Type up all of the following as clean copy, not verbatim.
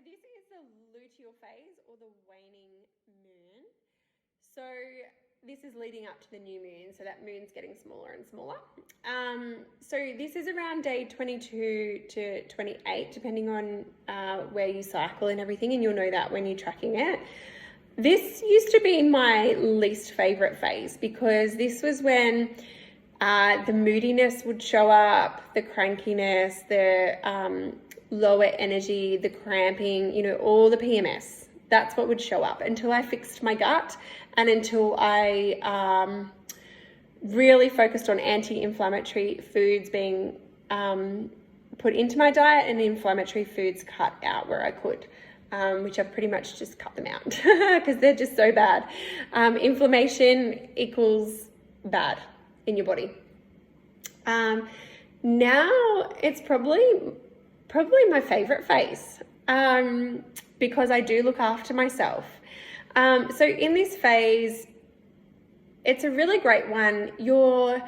this is the luteal phase or the waning moon. So this is leading up to the new moon, so that moon's getting smaller and smaller. So this is around day 22 to 28, depending on where you cycle and everything, and you'll know that when you're tracking it. This used to be my least favorite phase because this was when the moodiness would show up, the crankiness, the lower energy, the cramping, all the PMS. That's what would show up until I fixed my gut and until I really focused on anti-inflammatory foods being put into my diet and inflammatory foods cut out where I could, which I've pretty much just cut them out because they're just so bad. Inflammation equals bad in your body. Now it's probably my favorite phase because I do look after myself. So in this phase, it's a really great one. Your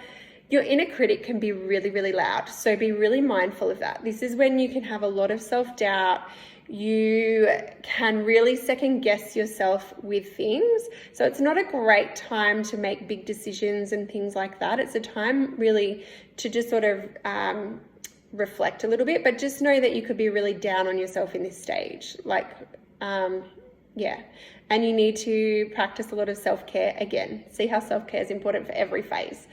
inner critic can be really, really loud. So be really mindful of that. This is when you can have a lot of self-doubt. You can really second guess yourself with things. So it's not a great time to make big decisions and things like that. It's a time really to just sort of reflect a little bit, but just know that you could be really down on yourself in this stage. And you need to practice a lot of self-care again. See how self-care is important for every phase.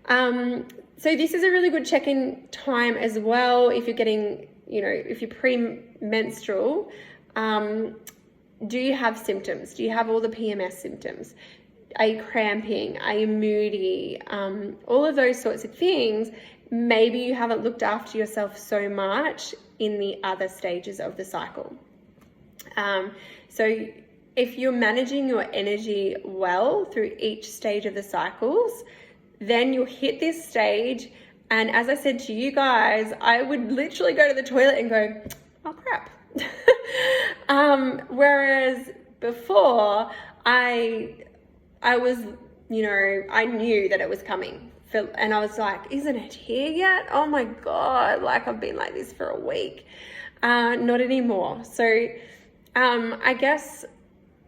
So this is a really good check-in time as well. If you're getting, if you're premenstrual, do you have symptoms? Do you have all the PMS symptoms? Are you cramping? Are you moody? All of those sorts of things. Maybe you haven't looked after yourself so much in the other stages of the cycle. So if you're managing your energy well through each stage of the cycles, then you'll hit this stage. And as I said to you guys, I would literally go to the toilet and go, oh crap. Whereas before I was, I knew that it was coming. And I was like, isn't it here yet? Oh my God, I've been like this for a week. Not anymore. So I guess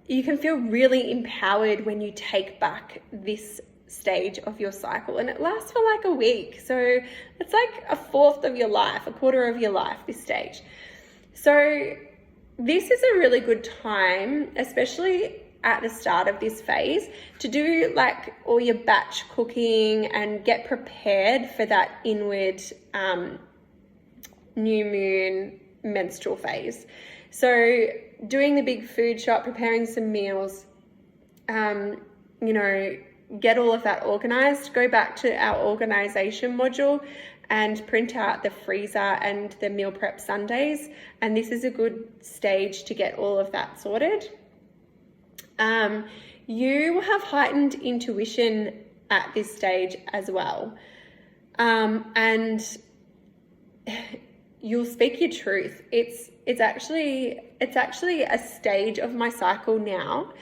you can feel really empowered when you take back this stage of your cycle, and it lasts for a week. So it's like a fourth of your life, a quarter of your life, this stage. So this is a really good time, especially at the start of this phase, to do all your batch cooking and get prepared for that inward new moon menstrual phase. So doing the big food shop, preparing some meals, get all of that organized. Go back to our organization module and print out the freezer and the meal prep Sundays. And this is a good stage to get all of that sorted. You will have heightened intuition at this stage as well. And you'll speak your truth. It's actually a stage of my cycle now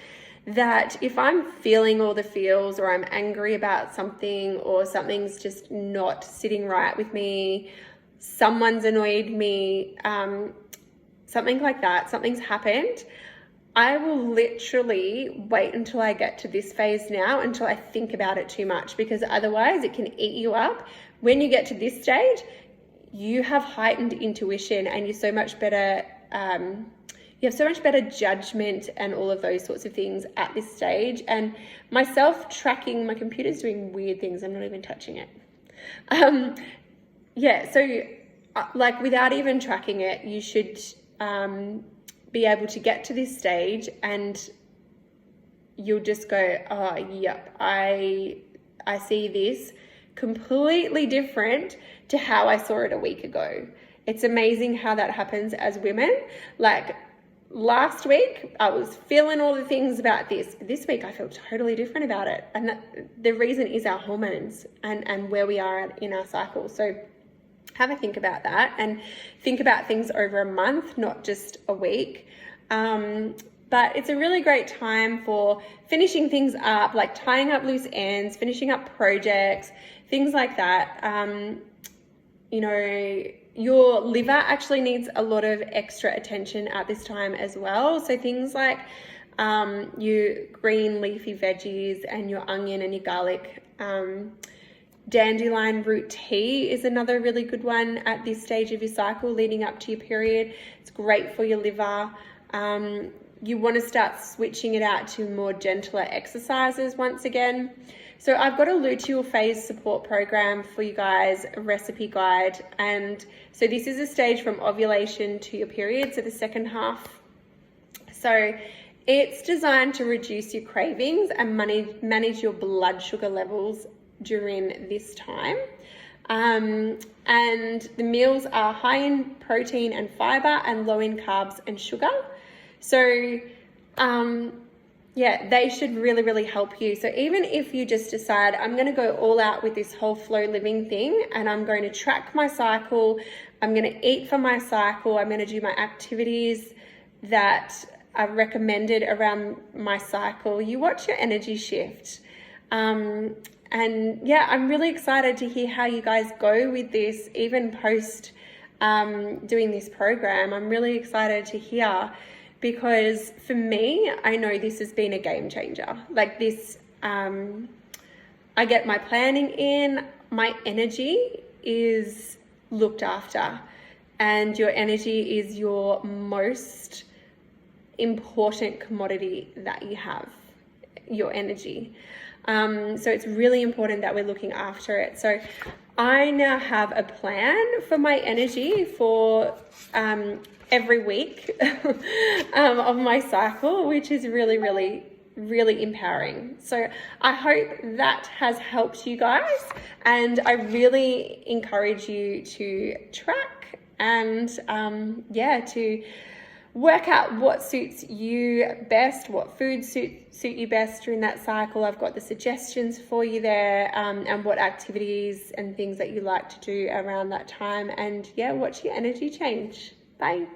that if I'm feeling all the feels, or I'm angry about something, or something's just not sitting right with me, someone's annoyed me, something like that, something's happened, I will literally wait until I get to this phase now, until I think about it too much, because otherwise it can eat you up. When you get to this stage, you have heightened intuition and you're so much better, you have so much better judgment and all of those sorts of things at this stage. And myself tracking, my computer's doing weird things. I'm not even touching it. So without even tracking it, you should be able to get to this stage and you'll just go, oh, yep, I see this completely different to how I saw it a week ago. It's amazing how that happens as women. Last week, I was feeling all the things about this. This week, I feel totally different about it. And the reason is our hormones and where we are in our cycle. So have a think about that and think about things over a month, not just a week. But it's a really great time for finishing things up, tying up loose ends, finishing up projects, things like that. your liver actually needs a lot of extra attention at this time as well. So things like your green leafy veggies and your onion and your garlic. Dandelion root tea is another really good one at this stage of your cycle leading up to your period. It's great for your liver. You want to start switching it out to more gentler exercises once again. So I've got a luteal phase support program for you guys, a recipe guide. And so this is a stage from ovulation to your period, so the second half. So it's designed to reduce your cravings and manage your blood sugar levels during this time. And the meals are high in protein and fiber and low in carbs and sugar. So yeah, they should really, really help you. So even if you just decide, I'm going to go all out with this whole flow living thing and I'm going to track my cycle, I'm going to eat for my cycle, I'm going to do my activities that are recommended around my cycle, you watch your energy shift. And yeah, I'm really excited to hear how you guys go with this, even post doing this program. I'm really excited to hear, because for me, I know this has been a game changer. Like this, I get my planning in, my energy is looked after, and your energy is your most important commodity that you have, your energy. So it's really important that we're looking after it. So I now have a plan for my energy for every week of my cycle, which is really, really, really empowering. So I hope that has helped you guys, and I really encourage you to track and to work out what suits you best, what foods suit you best during that cycle. I've got the suggestions for you there, and what activities and things that you like to do around that time. And yeah, watch your energy change. Bye.